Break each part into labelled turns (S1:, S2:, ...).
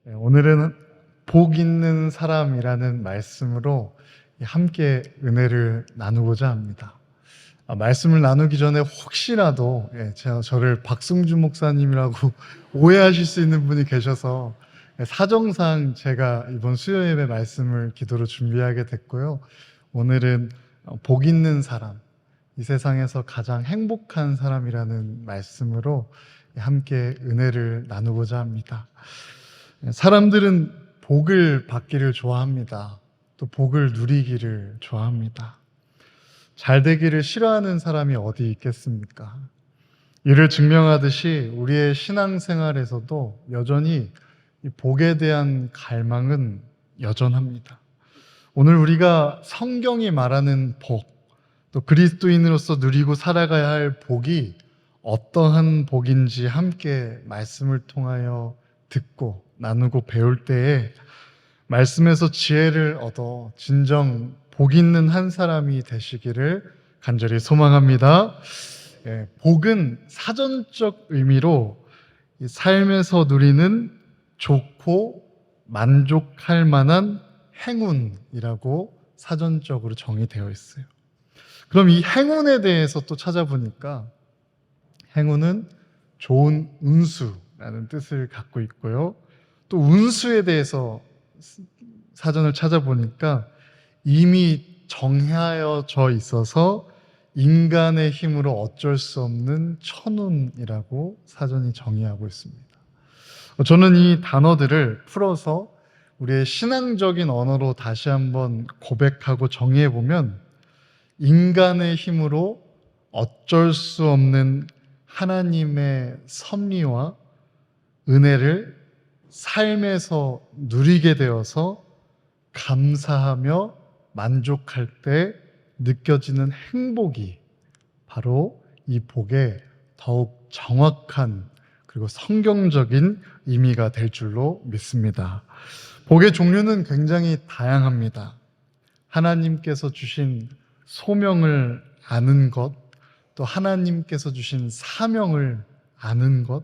S1: 오늘은 복 있는 사람이라는 말씀으로 함께 은혜를 나누고자 합니다. 말씀을 나누기 전에 혹시라도 저를 박승주 목사님이라고 오해하실 수 있는 분이 계셔서 사정상 제가 이번 수요 예배 말씀을 기도로 준비하게 됐고요. 오늘은 복 있는 사람, 이 세상에서 가장 행복한 사람이라는 말씀으로 함께 은혜를 나누고자 합니다. 사람들은 복을 받기를 좋아합니다. 또 복을 누리기를 좋아합니다. 잘 되기를 싫어하는 사람이 어디 있겠습니까? 이를 증명하듯이 우리의 신앙생활에서도 여전히 이 복에 대한 갈망은 여전합니다. 오늘 우리가 성경이 말하는 복, 또 그리스도인으로서 누리고 살아가야 할 복이 어떠한 복인지 함께 말씀을 통하여 듣고 나누고 배울 때에 말씀에서 지혜를 얻어 진정 복 있는 한 사람이 되시기를 간절히 소망합니다. 복은 사전적 의미로 삶에서 누리는 좋고 만족할 만한 행운이라고 사전적으로 정의되어 있어요. 그럼 이 행운에 대해서 또 찾아보니까 행운은 좋은 운수라는 뜻을 갖고 있고요. 또 운수에 대해서 사전을 찾아보니까 이미 정하여져 있어서 인간의 힘으로 어쩔 수 없는 천운이라고 사전이 정의하고 있습니다. 저는 이 단어들을 풀어서 우리의 신앙적인 언어로 다시 한번 고백하고 정의해보면 인간의 힘으로 어쩔 수 없는 하나님의 섭리와 은혜를 삶에서 누리게 되어서 감사하며 만족할 때 느껴지는 행복이 바로 이 복의 더욱 정확한 그리고 성경적인 의미가 될 줄로 믿습니다. 복의 종류는 굉장히 다양합니다. 하나님께서 주신 소명을 아는 것, 또 하나님께서 주신 사명을 아는 것,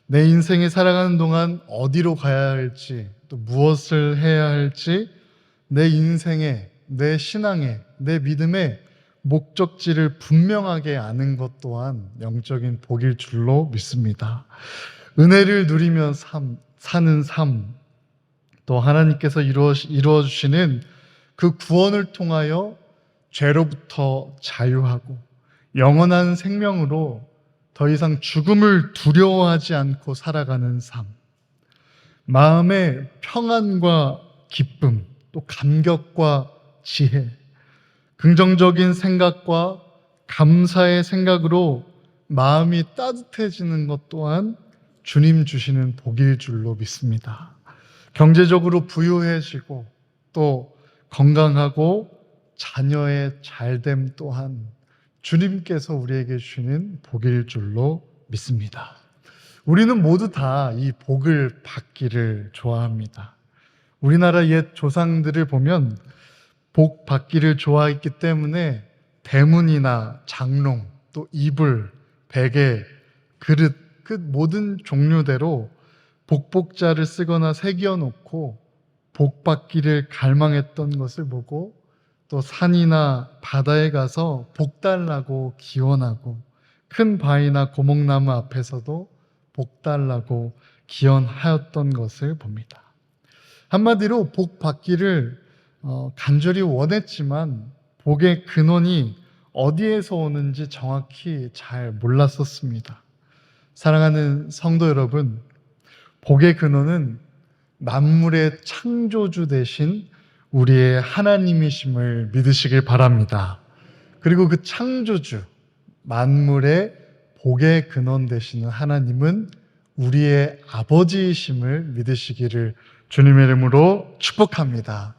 S1: 내 인생에 살아가는 동안 어디로 가야 할지, 또 무엇을 해야 할지, 내 인생에, 내 신앙에, 내 믿음의 목적지를 분명하게 아는 것 또한 영적인 복일 줄로 믿습니다. 은혜를 누리며 사는 삶, 또 하나님께서 이루어 주시는 그 구원을 통하여 죄로부터 자유하고 영원한 생명으로 더 이상 죽음을 두려워하지 않고 살아가는 삶, 마음의 평안과 기쁨, 또 감격과 지혜, 긍정적인 생각과 감사의 생각으로 마음이 따뜻해지는 것 또한 주님 주시는 복일 줄로 믿습니다. 경제적으로 부유해지고 또 건강하고 자녀의 잘됨 또한 주님께서 우리에게 주시는 복일 줄로 믿습니다. 우리는 모두 다 이 복을 받기를 좋아합니다. 우리나라 옛 조상들을 보면 복 받기를 좋아했기 때문에 대문이나 장롱, 또 이불, 베개, 그릇, 그 모든 종류대로 복복자를 쓰거나 새겨 놓고 복 받기를 갈망했던 것을 보고 또 산이나 바다에 가서 복 달라고 기원하고 큰 바위나 고목나무 앞에서도 복 달라고 기원하였던 것을 봅니다. 한마디로 복 받기를 간절히 원했지만 복의 근원이 어디에서 오는지 정확히 잘 몰랐었습니다. 사랑하는 성도 여러분, 복의 근원은 만물의 창조주 되신 우리의 하나님이심을 믿으시길 바랍니다. 그리고 그 창조주, 만물의 복의 근원 되시는 하나님은 우리의 아버지이심을 믿으시기를 주님의 이름으로 축복합니다.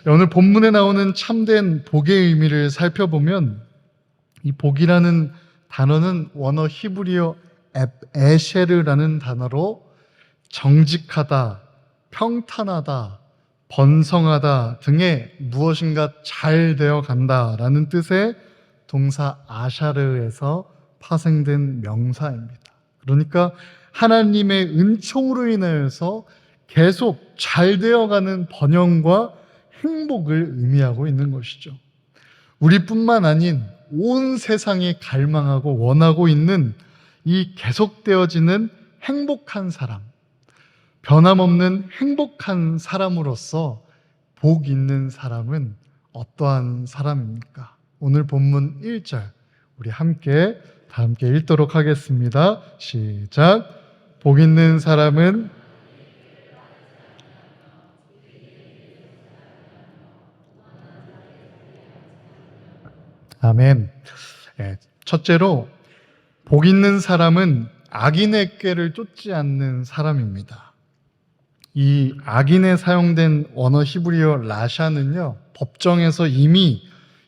S1: 오늘 본문에 나오는 참된 복의 의미를 살펴보면 이 복이라는 단어는 원어 히브리어 에셰르라는 단어로 정직하다, 평탄하다, 번성하다 등의 무엇인가 잘 되어 간다라는 뜻의 동사 아샤르에서 파생된 명사입니다. 그러니까 하나님의 은총으로 인하여서 계속 잘 되어가는 번영과 행복을 의미하고 있는 것이죠. 우리뿐만 아닌 온 세상이 갈망하고 원하고 있는 이 계속되어지는 행복한 사람, 변함없는 행복한 사람으로서 복 있는 사람은 어떠한 사람입니까? 오늘 본문 1절 우리 다 함께 읽도록 하겠습니다. 시작. 복 있는 사람은 아멘. 첫째로 복 있는 사람은 악인의 꾀를 쫓지 않는 사람입니다. 이 악인에 사용된 원어 히브리어 라샤는요, 법정에서 이미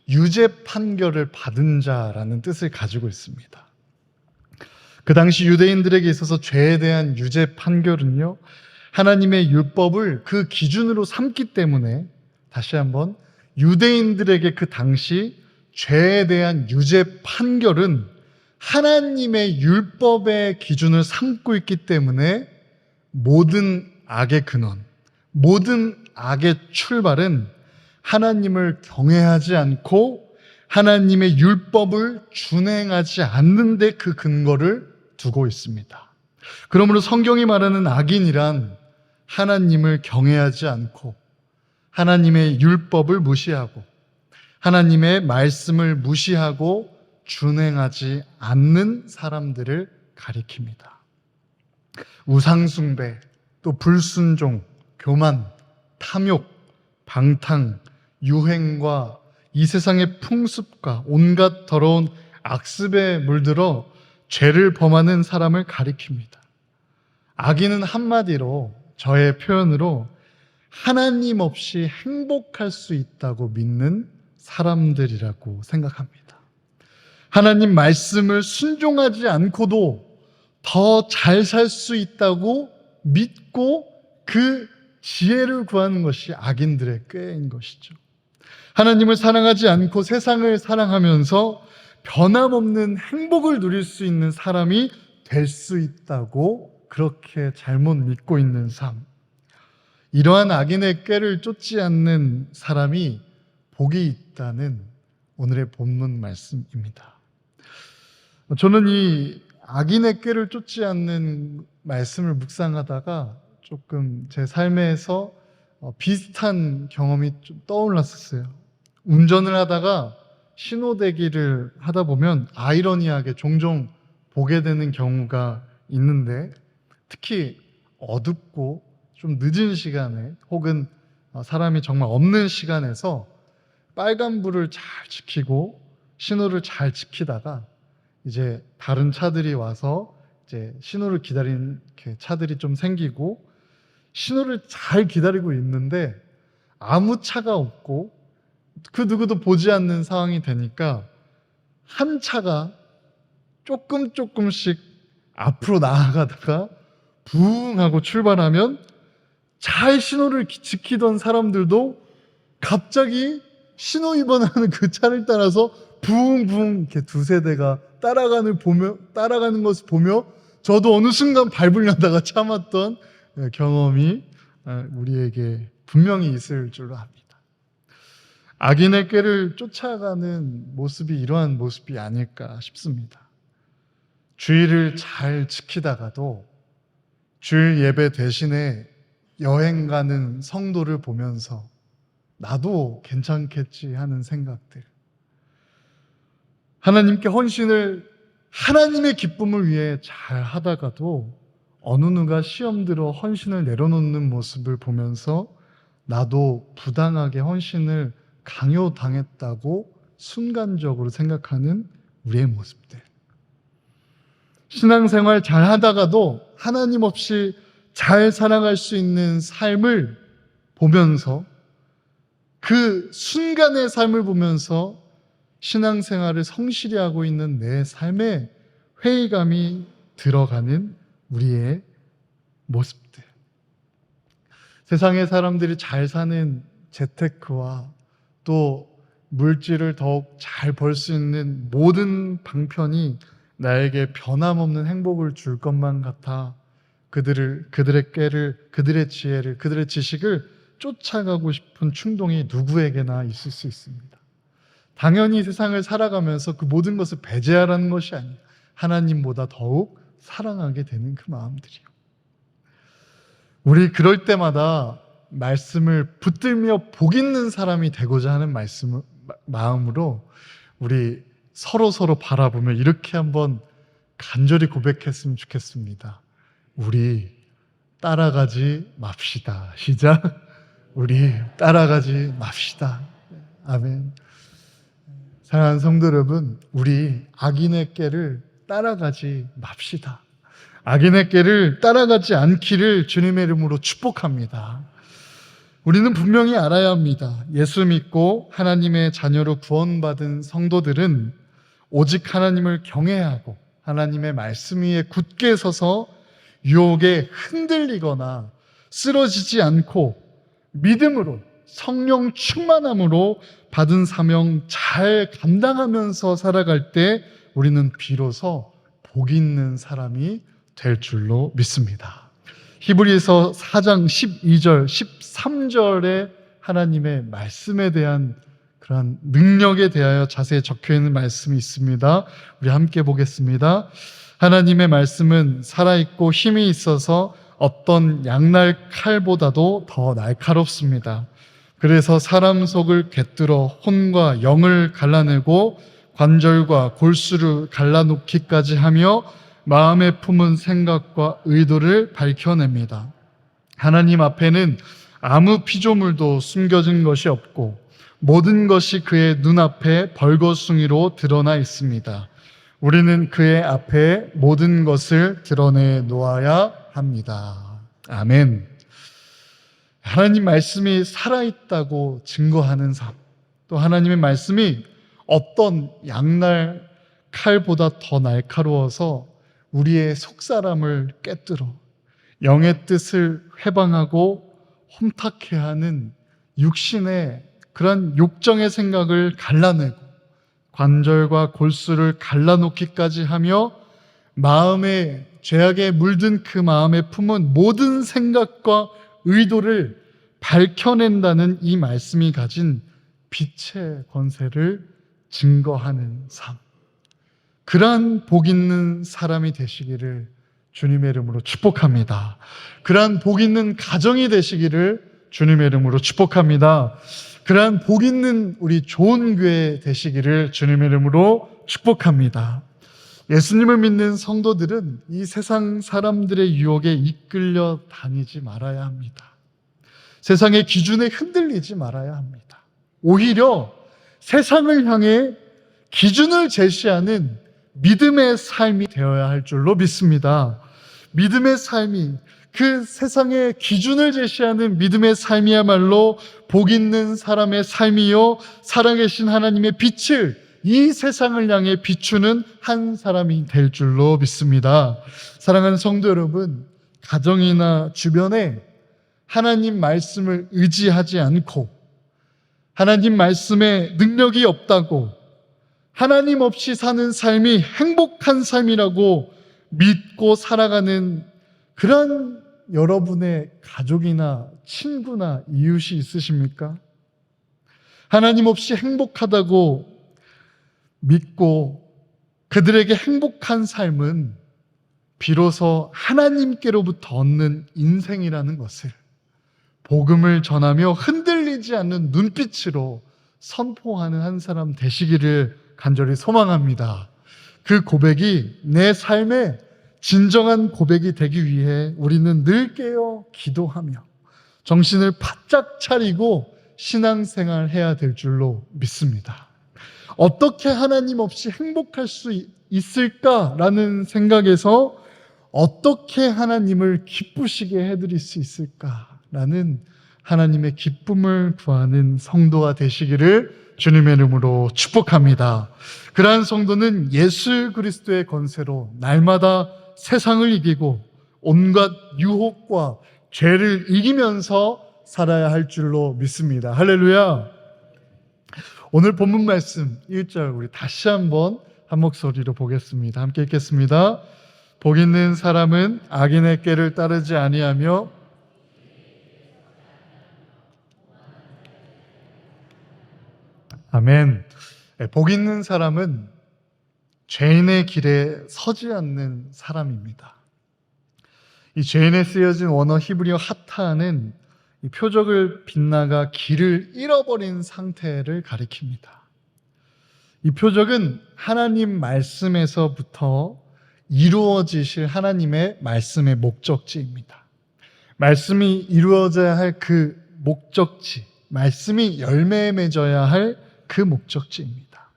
S1: 유죄 판결을 받은 자라는 뜻을 가지고 있습니다. 그 당시 유대인들에게 있어서 죄에 대한 유죄 판결은요, 하나님의 율법을 그 기준으로 삼기 때문에 다시 한번 유대인들에게 그 당시 죄에 대한 유죄 판결은 하나님의 율법의 기준을 삼고 있기 때문에 모든 악의 근원, 모든 악의 출발은 하나님을 경외하지 않고 하나님의 율법을 준행하지 않는 데 그 근거를 두고 있습니다. 그러므로 성경이 말하는 악인이란 하나님을 경외하지 않고 하나님의 율법을 무시하고 하나님의 말씀을 무시하고 준행하지 않는 사람들을 가리킵니다. 우상숭배, 또 불순종, 교만, 탐욕, 방탕, 유행과 이 세상의 풍습과 온갖 더러운 악습에 물들어 죄를 범하는 사람을 가리킵니다. 악인은 한마디로 저의 표현으로 하나님 없이 행복할 수 있다고 믿는 사람들이라고 생각합니다. 하나님 말씀을 순종하지 않고도 더 잘 살 수 있다고 믿고 그 지혜를 구하는 것이 악인들의 꾀인 것이죠. 하나님을 사랑하지 않고 세상을 사랑하면서 변함없는 행복을 누릴 수 있는 사람이 될 수 있다고 그렇게 잘못 믿고 있는 삶. 이러한 악인의 꾀를 쫓지 않는 사람이 복이 있다는 오늘의 본문 말씀입니다. 저는 이 악인의 꾀를 쫓지 않는 말씀을 묵상하다가 조금 제 삶에서 비슷한 경험이 좀 떠올랐었어요. 운전을 하다가 신호대기를 하다 보면 아이러니하게 종종 보게 되는 경우가 있는데, 특히 어둡고 좀 늦은 시간에 혹은 사람이 정말 없는 시간에서 빨간불을 잘 지키고 신호를 잘 지키다가 이제 다른 차들이 와서 이제 신호를 기다리는 차들이 좀 생기고 신호를 잘 기다리고 있는데 아무 차가 없고 그 누구도 보지 않는 상황이 되니까 한 차가 조금씩 앞으로 나아가다가 부웅 하고 출발하면 잘 신호를 지키던 사람들도 갑자기 신호 위반하는 그 차를 따라서 부웅부웅 이렇게 두세 대가 따라가는 것을 보며 저도 어느 순간 밟으려다가 참았던 경험이 우리에게 분명히 있을 줄로 압니다. 악인의 꾀를 쫓아가는 모습이 이러한 모습이 아닐까 싶습니다. 주의를 잘 지키다가도 주일 예배 대신에 여행 가는 성도를 보면서 나도 괜찮겠지 하는 생각들, 하나님께 헌신을 하나님의 기쁨을 위해 잘 하다가도 어느 누가 시험 들어 헌신을 내려놓는 모습을 보면서 나도 부당하게 헌신을 강요당했다고 순간적으로 생각하는 우리의 모습들, 신앙생활 잘 하다가도 하나님 없이 잘 살아갈 수 있는 삶을 보면서 그 순간의 삶을 보면서 신앙생활을 성실히 하고 있는 내 삶에 회의감이 들어가는 우리의 모습들. 세상의 사람들이 잘 사는 재테크와 또 물질을 더욱 잘 벌 수 있는 모든 방편이 나에게 변함없는 행복을 줄 것만 같아 그들의 꾀를, 그들의 지혜를, 그들의 지식을 쫓아가고 싶은 충동이 누구에게나 있을 수 있습니다. 당연히 세상을 살아가면서 그 모든 것을 배제하라는 것이 아니에요. 하나님보다 더욱 사랑하게 되는 그 마음들이요. 우리 그럴 때마다 말씀을 붙들며 복 있는 사람이 되고자 하는 마음으로 우리 서로 바라보며 이렇게 한번 간절히 고백했으면 좋겠습니다. 우리 따라가지 맙시다. 시작. 우리 따라가지 맙시다. 아멘. 사랑하는 성도 여러분, 우리 악인의 꾀를 따라가지 맙시다. 악인의 꾀를 따라가지 않기를 주님의 이름으로 축복합니다. 우리는 분명히 알아야 합니다. 예수 믿고 하나님의 자녀로 구원받은 성도들은 오직 하나님을 경외하고 하나님의 말씀 위에 굳게 서서 유혹에 흔들리거나 쓰러지지 않고 믿음으로 성령 충만함으로 받은 사명 잘 감당하면서 살아갈 때 우리는 비로소 복 있는 사람이 될 줄로 믿습니다. 히브리서 4장 12절, 13절에 하나님의 말씀에 대한 그러한 능력에 대하여 자세히 적혀 있는 말씀이 있습니다. 우리 함께 보겠습니다. 하나님의 말씀은 살아있고 힘이 있어서 어떤 양날 칼보다도 더 날카롭습니다. 그래서 사람 속을 꿰뚫어 혼과 영을 갈라내고 관절과 골수를 갈라놓기까지 하며 마음에 품은 생각과 의도를 밝혀냅니다. 하나님 앞에는 아무 피조물도 숨겨진 것이 없고 모든 것이 그의 눈앞에 벌거숭이로 드러나 있습니다. 우리는 그의 앞에 모든 것을 드러내 놓아야 합니다. 아멘. 하나님 말씀이 살아있다고 증거하는 삶, 또 하나님의 말씀이 어떤 양날 칼보다 더 날카로워서 우리의 속사람을 꿰뚫어 영의 뜻을 회방하고 홈탁해 하는 육신의 그런 욕정의 생각을 갈라내고 관절과 골수를 갈라놓기까지 하며 마음에 죄악에 물든 그 마음에 품은 모든 생각과 의도를 밝혀낸다는 이 말씀이 가진 빛의 권세를 증거하는 삶. 그러한 복 있는 사람이 되시기를 주님의 이름으로 축복합니다. 그러한 복 있는 가정이 되시기를 주님의 이름으로 축복합니다. 그러한 복 있는 우리 좋은 교회 되시기를 주님의 이름으로 축복합니다. 예수님을 믿는 성도들은 이 세상 사람들의 유혹에 이끌려 다니지 말아야 합니다. 세상의 기준에 흔들리지 말아야 합니다. 오히려 세상을 향해 기준을 제시하는 믿음의 삶이 되어야 할 줄로 믿습니다. 믿음의 삶이, 그 세상의 기준을 제시하는 믿음의 삶이야말로 복 있는 사람의 삶이요 살아계신 하나님의 빛을 이 세상을 향해 비추는 한 사람이 될 줄로 믿습니다. 사랑하는 성도 여러분, 가정이나 주변에 하나님 말씀을 의지하지 않고 하나님 말씀에 능력이 없다고 하나님 없이 사는 삶이 행복한 삶이라고 믿고 살아가는 그런 여러분의 가족이나 친구나 이웃이 있으십니까? 하나님 없이 행복하다고 믿고 그들에게 행복한 삶은 비로소 하나님께로부터 얻는 인생이라는 것을 복음을 전하며 흔들리지 않는 눈빛으로 선포하는 한 사람 되시기를 간절히 소망합니다. 그 고백이 내 삶의 진정한 고백이 되기 위해 우리는 늘 깨어 기도하며 정신을 바짝 차리고 신앙생활 해야 될 줄로 믿습니다. 어떻게 하나님 없이 행복할 수 있을까라는 생각에서 어떻게 하나님을 기쁘시게 해드릴 수 있을까라는 하나님의 기쁨을 구하는 성도가 되시기를 주님의 이름으로 축복합니다. 그러한 성도는 예수 그리스도의 권세로 날마다 세상을 이기고 온갖 유혹과 죄를 이기면서 살아야 할 줄로 믿습니다. 할렐루야. 오늘 본문 말씀 1절 우리 다시 한번 한 목소리로 보겠습니다. 함께 읽겠습니다. 복 있는 사람은 악인의 꾀를 따르지 아니하며 아멘. 복 있는 사람은 죄인의 길에 서지 않는 사람입니다. 이 죄인에 쓰여진 원어 히브리어 하타는 이 표적을 빗나가 길을 잃어버린 상태를 가리킵니다. 이 표적은 하나님 말씀에서부터 이루어지실 하나님의 말씀의 목적지입니다. 말씀이 이루어져야 할 그 목적지, 말씀이 열매 맺어야 할 그 목적지입니다.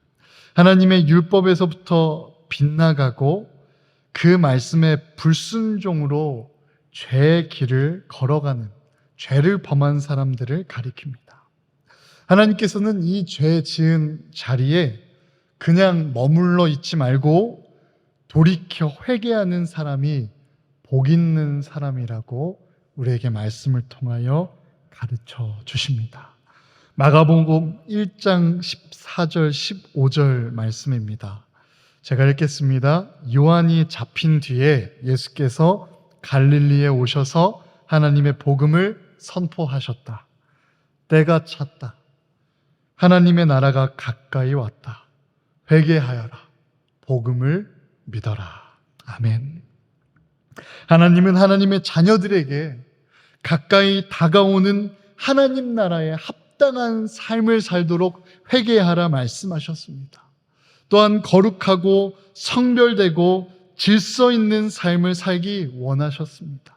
S1: 하나님의 율법에서부터 빗나가고 그 말씀의 불순종으로 죄의 길을 걸어가는, 죄를 범한 사람들을 가리킵니다. 하나님께서는 이 죄 지은 자리에 그냥 머물러 있지 말고 돌이켜 회개하는 사람이 복 있는 사람이라고 우리에게 말씀을 통하여 가르쳐 주십니다. 마가복음 1장 14절 15절 말씀입니다. 제가 읽겠습니다. 요한이 잡힌 뒤에 예수께서 갈릴리에 오셔서 하나님의 복음을 선포하셨다. 때가 찼다. 하나님의 나라가 가까이 왔다. 회개하여라. 복음을 믿어라. 아멘. 하나님은 하나님의 자녀들에게 가까이 다가오는 하나님 나라의 합당한 삶을 살도록 회개하라 말씀하셨습니다. 또한 거룩하고 성별되고 질서 있는 삶을 살기 원하셨습니다.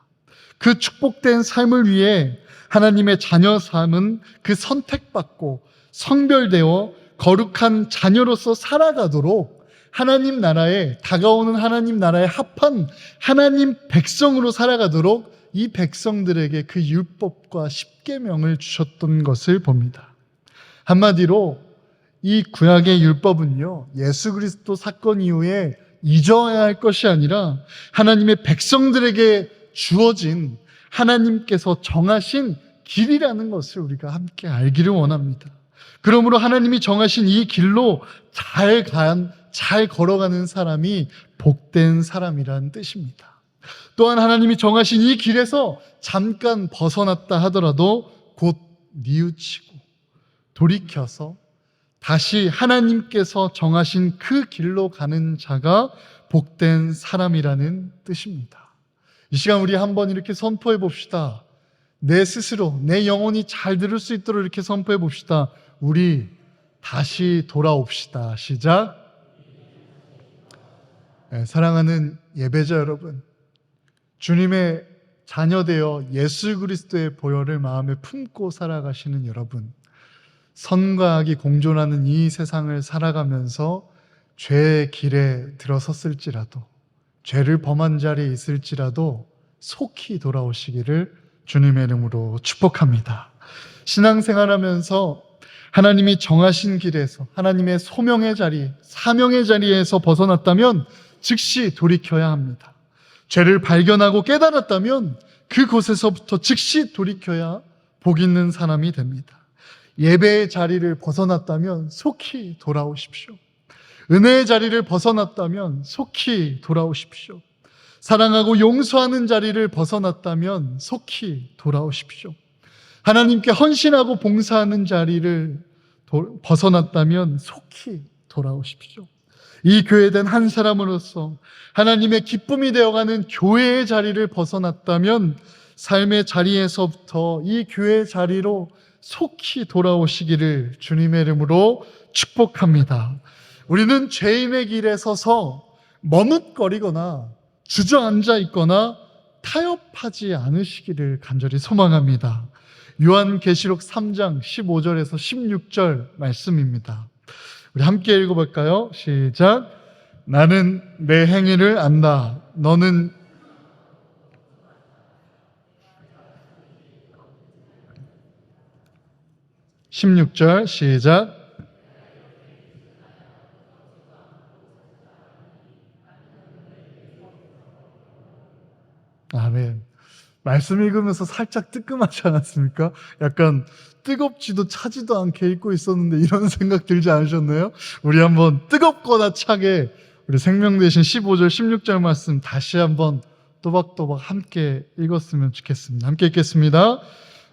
S1: 그 축복된 삶을 위해 하나님의 자녀 삶은 그 선택받고 성별되어 거룩한 자녀로서 살아가도록 하나님 나라에 다가오는 하나님 나라에 합한 하나님 백성으로 살아가도록 이 백성들에게 그 율법과 십계명을 주셨던 것을 봅니다. 한마디로 이 구약의 율법은요, 예수 그리스도 사건 이후에 잊어야 할 것이 아니라 하나님의 백성들에게 주어진 하나님께서 정하신 길이라는 것을 우리가 함께 알기를 원합니다. 그러므로 하나님이 정하신 이 길로 잘 걸어가는 사람이 복된 사람이라는 뜻입니다. 또한 하나님이 정하신 이 길에서 잠깐 벗어났다 하더라도 곧 뉘우치고 돌이켜서 다시 하나님께서 정하신 그 길로 가는 자가 복된 사람이라는 뜻입니다. 이 시간 우리 한번 이렇게 선포해 봅시다. 내 스스로, 내 영혼이 잘 들을 수 있도록 이렇게 선포해 봅시다. 우리 다시 돌아옵시다. 시작. 사랑하는 예배자 여러분, 주님의 자녀되어 예수 그리스도의 보혈을 마음에 품고 살아가시는 여러분, 선과 악이 공존하는 이 세상을 살아가면서 죄의 길에 들어섰을지라도, 죄를 범한 자리에 있을지라도 속히 돌아오시기를 주님의 이름으로 축복합니다. 신앙생활하면서 하나님이 정하신 길에서, 하나님의 소명의 자리, 사명의 자리에서 벗어났다면 즉시 돌이켜야 합니다. 죄를 발견하고 깨달았다면 그곳에서부터 즉시 돌이켜야 복 있는 사람이 됩니다. 예배의 자리를 벗어났다면 속히 돌아오십시오. 은혜의 자리를 벗어났다면 속히 돌아오십시오. 사랑하고 용서하는 자리를 벗어났다면 속히 돌아오십시오. 하나님께 헌신하고 봉사하는 자리를 벗어났다면 속히 돌아오십시오. 이 교회된 한 사람으로서 하나님의 기쁨이 되어가는 교회의 자리를 벗어났다면 삶의 자리에서부터 이 교회의 자리로 속히 돌아오시기를 주님의 이름으로 축복합니다. 우리는 죄인의 길에 서서 머뭇거리거나 주저앉아 있거나 타협하지 않으시기를 간절히 소망합니다. 요한계시록 3장 15절에서 16절 말씀입니다. 우리 함께 읽어볼까요? 시작. 나는 내 행위를 안다. 너는 16절 시작. 아멘. 말씀 읽으면서 살짝 뜨끔하지 않았습니까? 약간 뜨겁지도 차지도 않게 읽고 있었는데 이런 생각 들지 않으셨나요? 우리 한번 뜨겁거나 차게 우리 생명 대신 15절, 16절 말씀 다시 한번 또박또박 함께 읽었으면 좋겠습니다. 함께 읽겠습니다.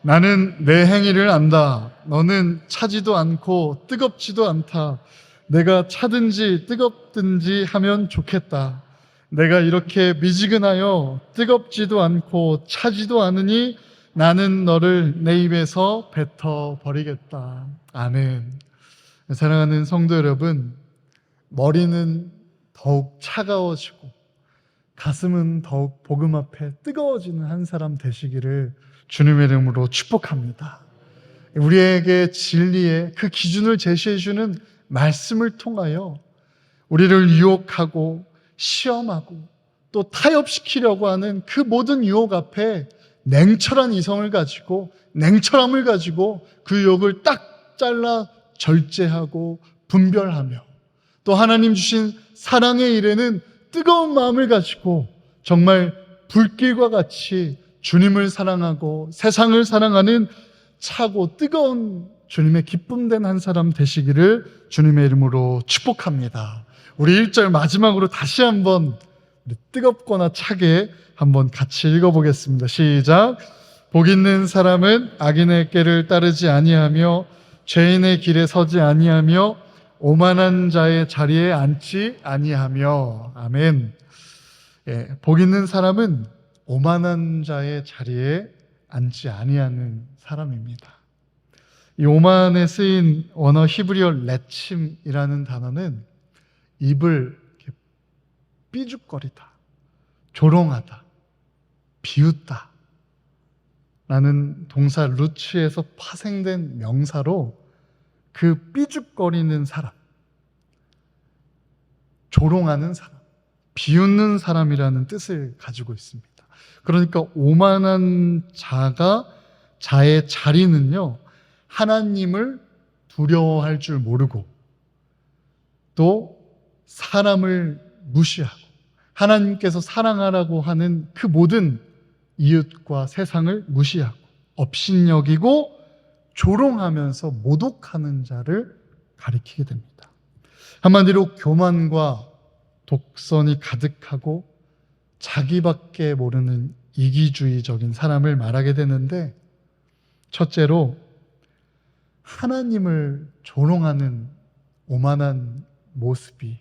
S1: 나는 내 행위를 안다. 너는 차지도 않고 뜨겁지도 않다. 내가 차든지 뜨겁든지 하면 좋겠다. 내가 이렇게 미지근하여 뜨겁지도 않고 차지도 않으니 나는 너를 내 입에서 뱉어 버리겠다. 아멘. 사랑하는 성도 여러분, 머리는 더욱 차가워지고 가슴은 더욱 복음 앞에 뜨거워지는 한 사람 되시기를 주님의 이름으로 축복합니다. 우리에게 진리의 그 기준을 제시해 주는 말씀을 통하여 우리를 유혹하고 시험하고 또 타협시키려고 하는 그 모든 유혹 앞에 냉철한 이성을 가지고 냉철함을 가지고 그 유혹을 딱 잘라 절제하고 분별하며 또 하나님 주신 사랑의 일에는 뜨거운 마음을 가지고 정말 불길과 같이 주님을 사랑하고 세상을 사랑하는 차고 뜨거운 주님의 기쁨된 한 사람 되시기를 주님의 이름으로 축복합니다. 우리 1절 마지막으로 다시 한번 뜨겁거나 차게 한번 같이 읽어보겠습니다. 시작. 복 있는 사람은 악인의 꾀를 따르지 아니하며 죄인의 길에 서지 아니하며 오만한 자의 자리에 앉지 아니하며. 아멘. 예, 복 있는 사람은 오만한 자의 자리에 앉지 아니하는 사람입니다. 이 오만에 쓰인 원어 히브리어 레침이라는 단어는 입을 삐죽거리다, 조롱하다, 비웃다 라는 동사 루츠에서 파생된 명사로 그 삐죽거리는 사람, 조롱하는 사람, 비웃는 사람이라는 뜻을 가지고 있습니다. 그러니까 오만한 자의 자리는요, 하나님을 두려워할 줄 모르고 또 사람을 무시하고 하나님께서 사랑하라고 하는 그 모든 이웃과 세상을 무시하고 업신여기고 조롱하면서 모독하는 자를 가리키게 됩니다. 한마디로 교만과 독선이 가득하고 자기밖에 모르는 이기주의적인 사람을 말하게 되는데, 첫째로 하나님을 조롱하는 오만한 모습이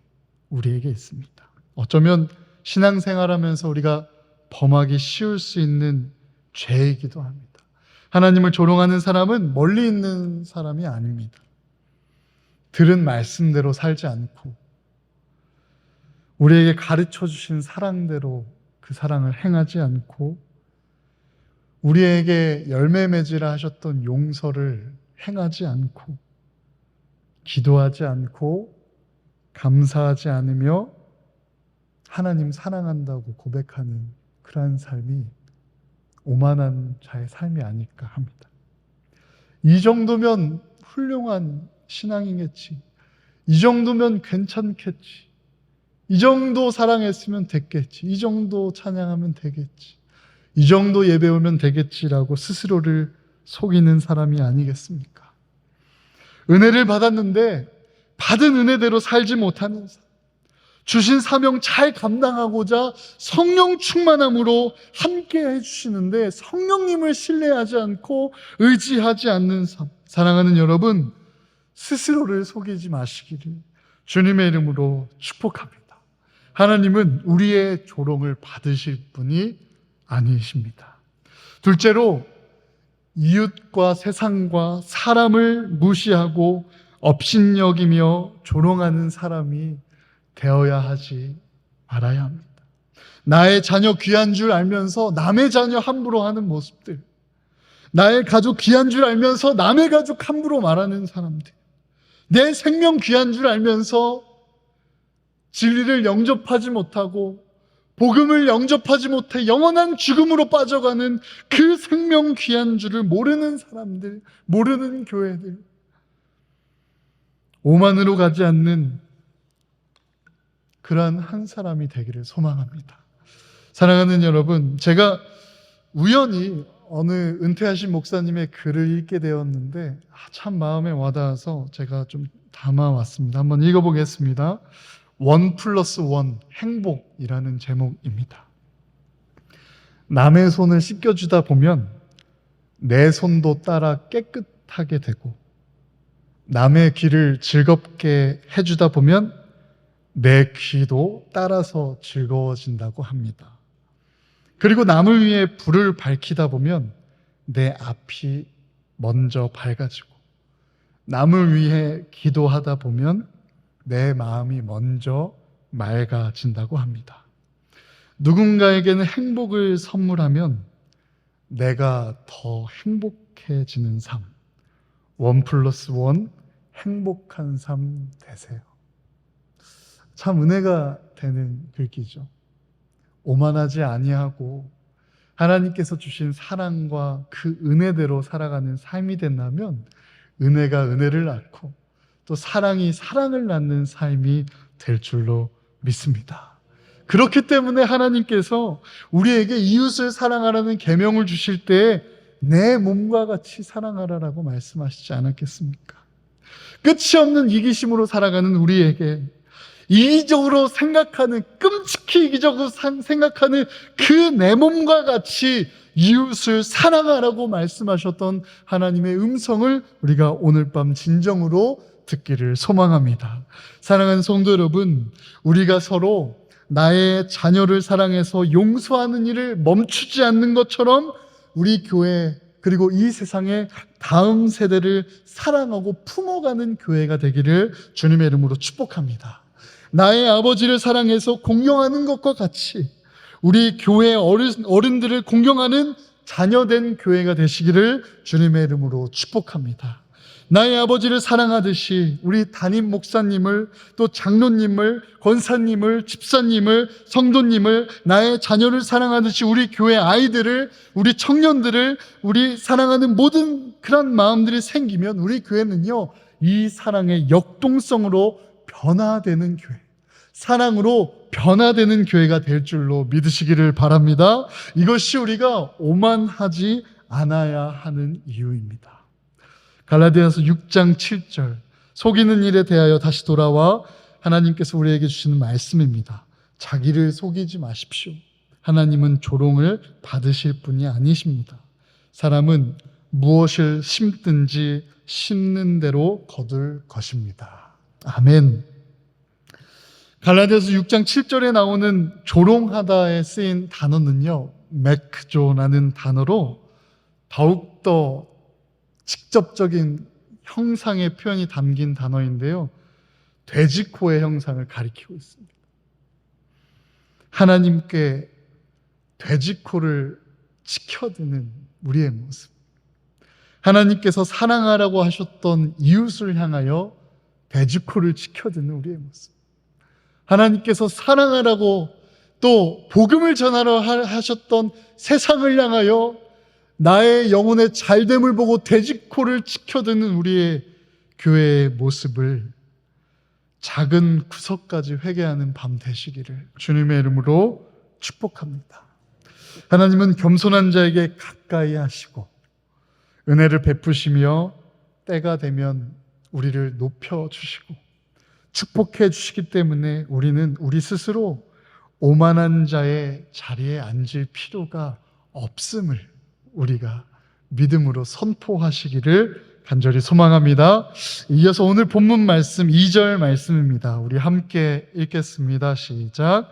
S1: 우리에게 있습니다. 어쩌면 신앙생활하면서 우리가 범하기 쉬울 수 있는 죄이기도 합니다. 하나님을 조롱하는 사람은 멀리 있는 사람이 아닙니다. 들은 말씀대로 살지 않고 우리에게 가르쳐 주신 사랑대로 그 사랑을 행하지 않고 우리에게 열매 맺으라 하셨던 용서를 행하지 않고 기도하지 않고 감사하지 않으며 하나님 사랑한다고 고백하는 그러한 삶이 오만한 자의 삶이 아닐까 합니다. 이 정도면 훌륭한 신앙이겠지. 이 정도면 괜찮겠지. 이 정도 사랑했으면 됐겠지. 이 정도 찬양하면 되겠지. 이 정도 예배 오면 되겠지라고 스스로를 속이는 사람이 아니겠습니까? 은혜를 받았는데 받은 은혜대로 살지 못하는 사람, 주신 사명 잘 감당하고자 성령 충만함으로 함께 해주시는데 성령님을 신뢰하지 않고 의지하지 않는 삶. 사랑하는 여러분, 스스로를 속이지 마시기를 주님의 이름으로 축복합니다. 하나님은 우리의 조롱을 받으실 분이 아니십니다. 둘째로, 이웃과 세상과 사람을 무시하고 업신여기며 조롱하는 사람이 되어야 하지 말아야 합니다. 나의 자녀 귀한 줄 알면서 남의 자녀 함부로 하는 모습들, 나의 가족 귀한 줄 알면서 남의 가족 함부로 말하는 사람들, 내 생명 귀한 줄 알면서 진리를 영접하지 못하고 복음을 영접하지 못해 영원한 죽음으로 빠져가는 그 생명 귀한 줄을 모르는 사람들, 모르는 교회들, 오만으로 가지 않는 그러한 한 사람이 되기를 소망합니다. 사랑하는 여러분, 제가 우연히 어느 은퇴하신 목사님의 글을 읽게 되었는데 참 마음에 와닿아서 제가 좀 담아왔습니다. 한번 읽어보겠습니다. 1+1 행복이라는 제목입니다. 남의 손을 씻겨주다 보면 내 손도 따라 깨끗하게 되고, 남의 귀를 즐겁게 해주다 보면 내 귀도 따라서 즐거워진다고 합니다. 그리고 남을 위해 불을 밝히다 보면 내 앞이 먼저 밝아지고, 남을 위해 기도하다 보면 내 마음이 먼저 맑아진다고 합니다. 누군가에게는 행복을 선물하면 내가 더 행복해지는 삶, 1+1 행복한 삶 되세요. 참 은혜가 되는 글귀죠. 오만하지 아니하고 하나님께서 주신 사랑과 그 은혜대로 살아가는 삶이 된다면 은혜가 은혜를 낳고 또 사랑이 사랑을 낳는 삶이 될 줄로 믿습니다. 그렇기 때문에 하나님께서 우리에게 이웃을 사랑하라는 계명을 주실 때 내 몸과 같이 사랑하라라고 말씀하시지 않았겠습니까? 끝이 없는 이기심으로 살아가는 우리에게 이기적으로 생각하는, 끔찍히 이기적으로 생각하는 그 내 몸과 같이 이웃을 사랑하라고 말씀하셨던 하나님의 음성을 우리가 오늘 밤 진정으로 듣기를 소망합니다. 사랑하는 성도 여러분, 우리가 서로 나의 자녀를 사랑해서 용서하는 일을 멈추지 않는 것처럼 우리 교회 그리고 이 세상의 다음 세대를 사랑하고 품어가는 교회가 되기를 주님의 이름으로 축복합니다. 나의 아버지를 사랑해서 공경하는 것과 같이 우리 교회 어른들을 공경하는 자녀된 교회가 되시기를 주님의 이름으로 축복합니다. 나의 아버지를 사랑하듯이 우리 담임 목사님을, 또 장로님을, 권사님을, 집사님을, 성도님을, 나의 자녀를 사랑하듯이 우리 교회 아이들을, 우리 청년들을, 우리 사랑하는 모든 그런 마음들이 생기면 우리 교회는요, 이 사랑의 역동성으로 변화되는 교회, 사랑으로 변화되는 교회가 될 줄로 믿으시기를 바랍니다. 이것이 우리가 오만하지 않아야 하는 이유입니다. 갈라디아서 6장 7절, 속이는 일에 대하여 다시 돌아와 하나님께서 우리에게 주시는 말씀입니다. 자기를 속이지 마십시오. 하나님은 조롱을 받으실 분이 아니십니다. 사람은 무엇을 심든지 심는 대로 거둘 것입니다. 아멘. 갈라디아서 6장 7절에 나오는 조롱하다에 쓰인 단어는요, 맥조라는 단어로 더욱더 직접적인 형상의 표현이 담긴 단어인데요, 돼지코의 형상을 가리키고 있습니다. 하나님께 돼지코를 치켜드는 우리의 모습, 하나님께서 사랑하라고 하셨던 이웃을 향하여 돼지코를 치켜드는 우리의 모습, 하나님께서 사랑하라고 또 복음을 전하러 하셨던 세상을 향하여 나의 영혼의 잘됨을 보고 돼지코를 치켜드는 우리의 교회의 모습을 작은 구석까지 회개하는 밤 되시기를 주님의 이름으로 축복합니다. 하나님은 겸손한 자에게 가까이 하시고 은혜를 베푸시며 때가 되면 우리를 높여주시고 축복해 주시기 때문에 우리는 우리 스스로 오만한 자의 자리에 앉을 필요가 없음을 우리가 믿음으로 선포하시기를 간절히 소망합니다. 이어서 오늘 본문 말씀 2절 말씀입니다. 우리 함께 읽겠습니다. 시작.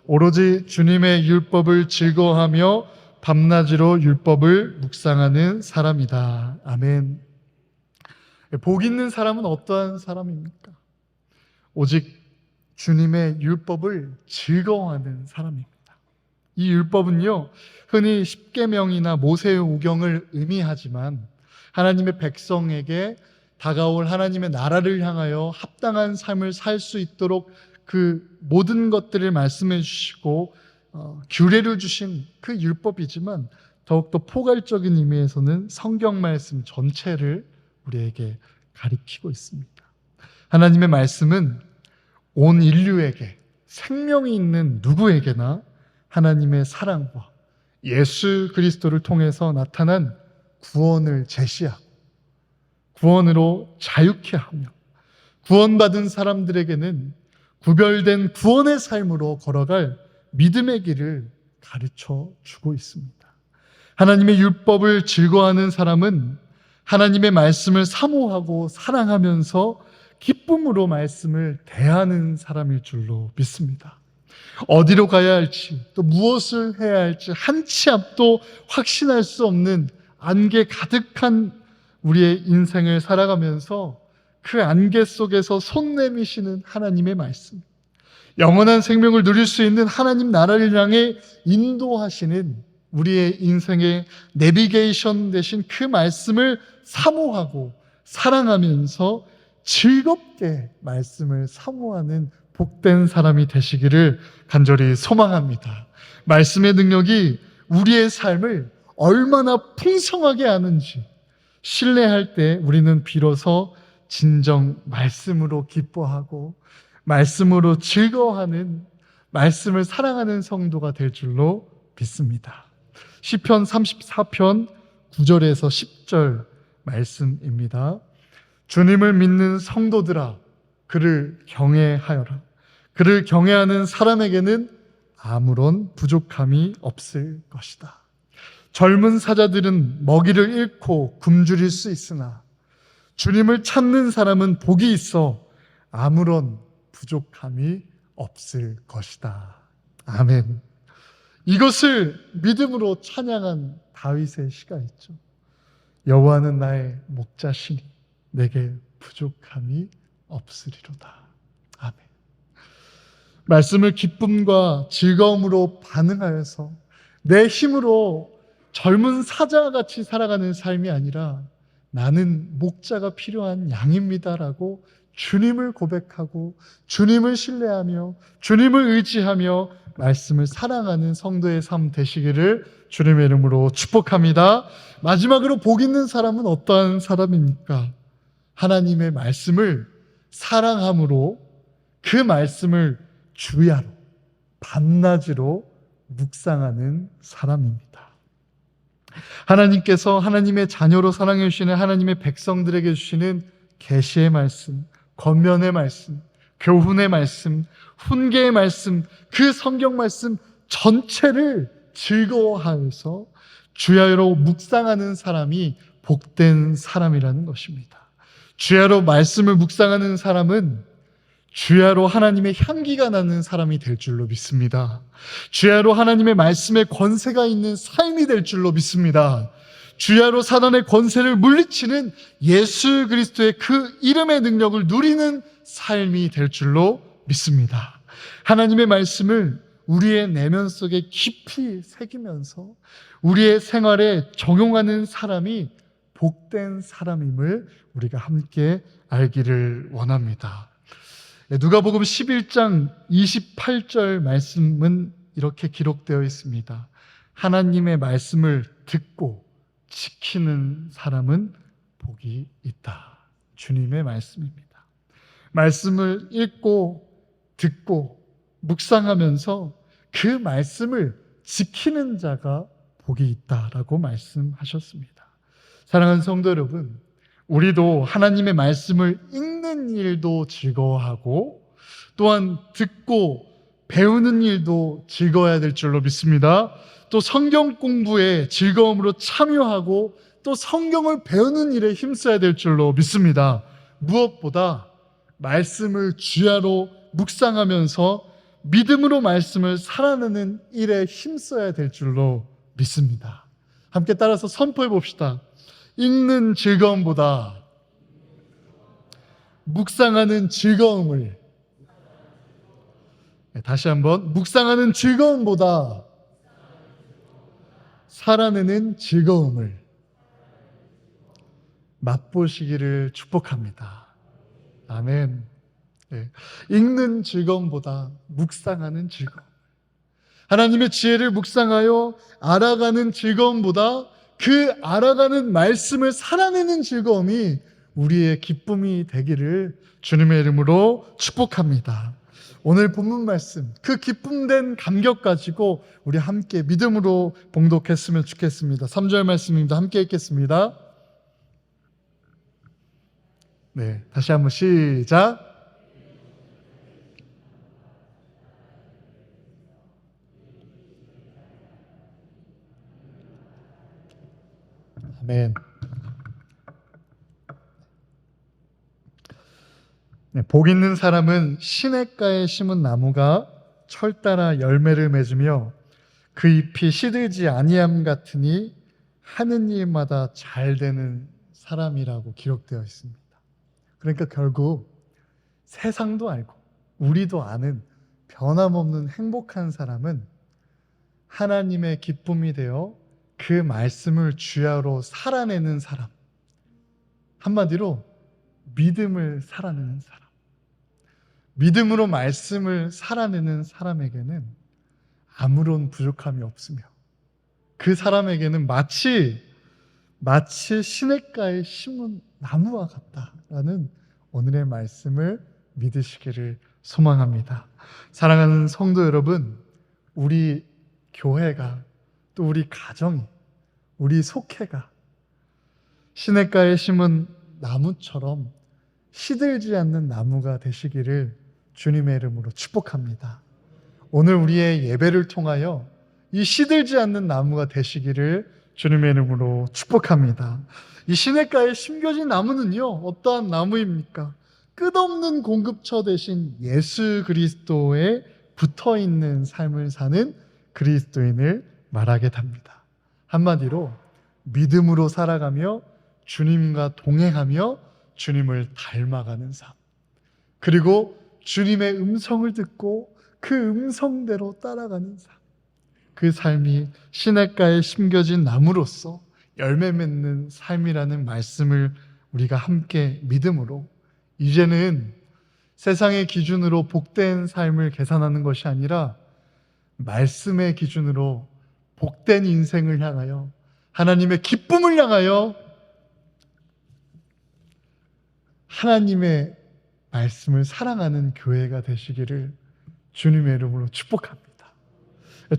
S1: 오로지 주님의 율법을 즐거워하며 밤낮으로 율법을 묵상하는 사람이다. 아멘. 복 있는 사람은 어떠한 사람입니까? 오직 주님의 율법을 즐거워하는 사람입니다. 이 율법은요, 흔히 십계명이나 모세의 오경을 의미하지만 하나님의 백성에게 다가올 하나님의 나라를 향하여 합당한 삶을 살 수 있도록 그 모든 것들을 말씀해 주시고 규례를 주신 그 율법이지만 더욱더 포괄적인 의미에서는 성경 말씀 전체를 우리에게 가리키고 있습니다. 하나님의 말씀은 온 인류에게, 생명이 있는 누구에게나 하나님의 사랑과 예수 그리스도를 통해서 나타난 구원을 제시하고 구원으로 자유케 하며 구원받은 사람들에게는 구별된 구원의 삶으로 걸어갈 믿음의 길을 가르쳐 주고 있습니다. 하나님의 율법을 즐거워하는 사람은 하나님의 말씀을 사모하고 사랑하면서 기쁨으로 말씀을 대하는 사람일 줄로 믿습니다. 어디로 가야 할지, 또 무엇을 해야 할지 한 치 앞도 확신할 수 없는 안개 가득한 우리의 인생을 살아가면서 그 안개 속에서 손 내미시는 하나님의 말씀, 영원한 생명을 누릴 수 있는 하나님 나라를 향해 인도하시는 우리의 인생의 내비게이션 되신 그 말씀을 사모하고 사랑하면서 즐겁게 말씀을 사모하는 복된 사람이 되시기를 간절히 소망합니다. 말씀의 능력이 우리의 삶을 얼마나 풍성하게 하는지 신뢰할 때 우리는 비로소 진정 말씀으로 기뻐하고 말씀으로 즐거워하는, 말씀을 사랑하는 성도가 될 줄로 믿습니다. 시편 34편 9절에서 10절 말씀입니다. 주님을 믿는 성도들아, 그를 경외하여라. 그를 경외하는 사람에게는 아무런 부족함이 없을 것이다. 젊은 사자들은 먹이를 잃고 굶주릴 수 있으나 주님을 찾는 사람은 복이 있어 아무런 부족함이 없을 것이다. 아멘. 이것을 믿음으로 찬양한 다윗의 시가 있죠. 여호와는 나의 목자시니 내게 부족함이 없으리로다. 아멘. 말씀을 기쁨과 즐거움으로 반응하여서 내 힘으로 젊은 사자같이 살아가는 삶이 아니라 나는 목자가 필요한 양입니다라고 주님을 고백하고 주님을 신뢰하며 주님을 의지하며 말씀을 사랑하는 성도의 삶 되시기를 주님의 이름으로 축복합니다. 마지막으로 복 있는 사람은 어떠한 사람입니까? 하나님의 말씀을 사랑함으로 그 말씀을 주야로 밤낮으로 묵상하는 사람입니다. 하나님께서 하나님의 자녀로 사랑해 주시는 하나님의 백성들에게 주시는 계시의 말씀, 권면의 말씀, 교훈의 말씀, 훈계의 말씀, 그 성경 말씀 전체를 즐거워하여서 주야로 묵상하는 사람이 복된 사람이라는 것입니다. 주야로 말씀을 묵상하는 사람은 주야로 하나님의 향기가 나는 사람이 될 줄로 믿습니다. 주야로 하나님의 말씀에 권세가 있는 삶이 될 줄로 믿습니다. 주야로 사단의 권세를 물리치는 예수 그리스도의 그 이름의 능력을 누리는 삶이 될 줄로 믿습니다. 하나님의 말씀을 우리의 내면 속에 깊이 새기면서 우리의 생활에 적용하는 사람이 복된 사람임을 우리가 함께 알기를 원합니다. 누가복음 11장 28절 말씀은 이렇게 기록되어 있습니다. 하나님의 말씀을 듣고 지키는 사람은 복이 있다. 주님의 말씀입니다. 말씀을 읽고 듣고 묵상하면서 그 말씀을 지키는 자가 복이 있다라고 말씀하셨습니다. 사랑하는 성도 여러분, 우리도 하나님의 말씀을 읽는 일도 즐거워하고 또한 듣고 배우는 일도 즐거워야 될 줄로 믿습니다. 또 성경 공부에 즐거움으로 참여하고 또 성경을 배우는 일에 힘써야 될 줄로 믿습니다. 무엇보다 말씀을 주야로 묵상하면서 믿음으로 말씀을 살아내는 일에 힘써야 될 줄로 믿습니다. 함께 따라서 선포해 봅시다. 읽는 즐거움보다 묵상하는 즐거움을, 다시 한번, 묵상하는 즐거움보다 살아내는 즐거움을 맛보시기를 축복합니다. 아멘. 네. 읽는 즐거움보다 묵상하는 즐거움, 하나님의 지혜를 묵상하여 알아가는 즐거움보다 그 알아가는 말씀을 살아내는 즐거움이 우리의 기쁨이 되기를 주님의 이름으로 축복합니다. 오늘 본문 말씀, 그 기쁨된 감격 가지고 우리 함께 믿음으로 봉독했으면 좋겠습니다. 3절 말씀입니다. 함께 읽겠습니다. 네, 다시 한번 시작. 아멘. 네, 복 있는 사람은 시냇가에 심은 나무가 철 따라 열매를 맺으며 그 잎이 시들지 아니함 같으니 하는 일마다 잘 되는 사람이라고 기록되어 있습니다. 그러니까 결국 세상도 알고 우리도 아는 변함없는 행복한 사람은 하나님의 기쁨이 되어 그 말씀을 주야로 살아내는 사람, 한마디로 믿음을 살아내는 사람, 믿음으로 말씀을 살아내는 사람에게는 아무런 부족함이 없으며 그 사람에게는 마치 시냇가에 심은 나무와 같다라는 오늘의 말씀을 믿으시기를 소망합니다. 사랑하는 성도 여러분, 우리 교회가 또 우리 가정이, 우리 속회가 시냇가에 심은 나무처럼 시들지 않는 나무가 되시기를 주님의 이름으로 축복합니다. 오늘 우리의 예배를 통하여 이 시들지 않는 나무가 되시기를 주님의 이름으로 축복합니다. 이 시냇가에 심겨진 나무는요, 어떠한 나무입니까? 끝없는 공급처 되신 예수 그리스도에 붙어있는 삶을 사는 그리스도인을 말하게 됩니다. 한마디로 믿음으로 살아가며 주님과 동행하며 주님을 닮아가는 삶, 그리고 주님의 음성을 듣고 그 음성대로 따라가는 삶, 그 삶이 시냇가에 심겨진 나무로서 열매 맺는 삶이라는 말씀을 우리가 함께 믿음으로 이제는 세상의 기준으로 복된 삶을 계산하는 것이 아니라 말씀의 기준으로 복된 인생을 향하여 하나님의 기쁨을 향하여 하나님의 말씀을 사랑하는 교회가 되시기를 주님의 이름으로 축복합니다.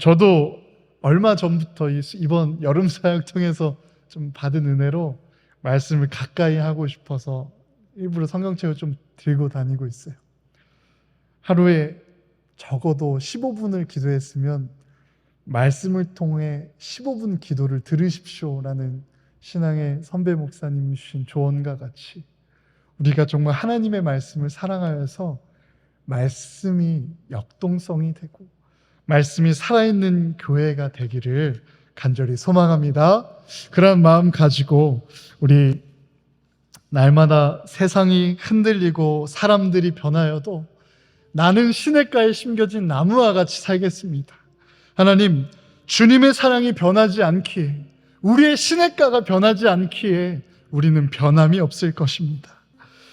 S1: 저도 얼마 전부터 이번 여름 사역 통해서 좀 받은 은혜로 말씀을 가까이 하고 싶어서 일부러 성경책을 좀 들고 다니고 있어요. 하루에 적어도 15분을 기도했으면 말씀을 통해 15분 기도를 들으십시오라는 신앙의 선배 목사님이 주신 조언과 같이 우리가 정말 하나님의 말씀을 사랑하여서 말씀이 역동성이 되고 말씀이 살아있는 교회가 되기를 간절히 소망합니다. 그런 마음 가지고 우리 날마다 세상이 흔들리고 사람들이 변하여도 나는 시냇가에 심겨진 나무와 같이 살겠습니다. 하나님, 주님의 사랑이 변하지 않기에, 우리의 시냇가가 변하지 않기에 우리는 변함이 없을 것입니다.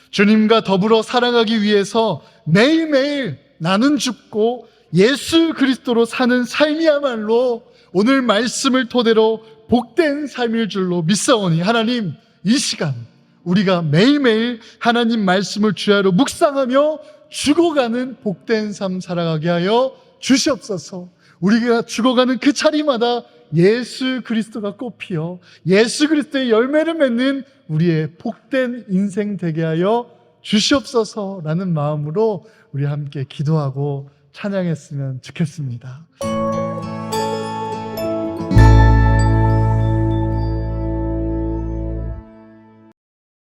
S1: 주님과 더불어 살아가기 위해서 매일매일 나는 죽고 예수 그리스도로 사는 삶이야말로 오늘 말씀을 토대로 복된 삶일 줄로 믿사오니 하나님, 이 시간 우리가 매일매일 하나님 말씀을 주야로 묵상하며 죽어가는 복된 삶 살아가게 하여 주시옵소서. 우리가 죽어가는 그 자리마다 예수 그리스도가 꽃피어 예수 그리스도의 열매를 맺는 우리의 복된 인생 되게 하여 주시옵소서라는 마음으로 우리 함께 기도하고 찬양했으면 좋겠습니다.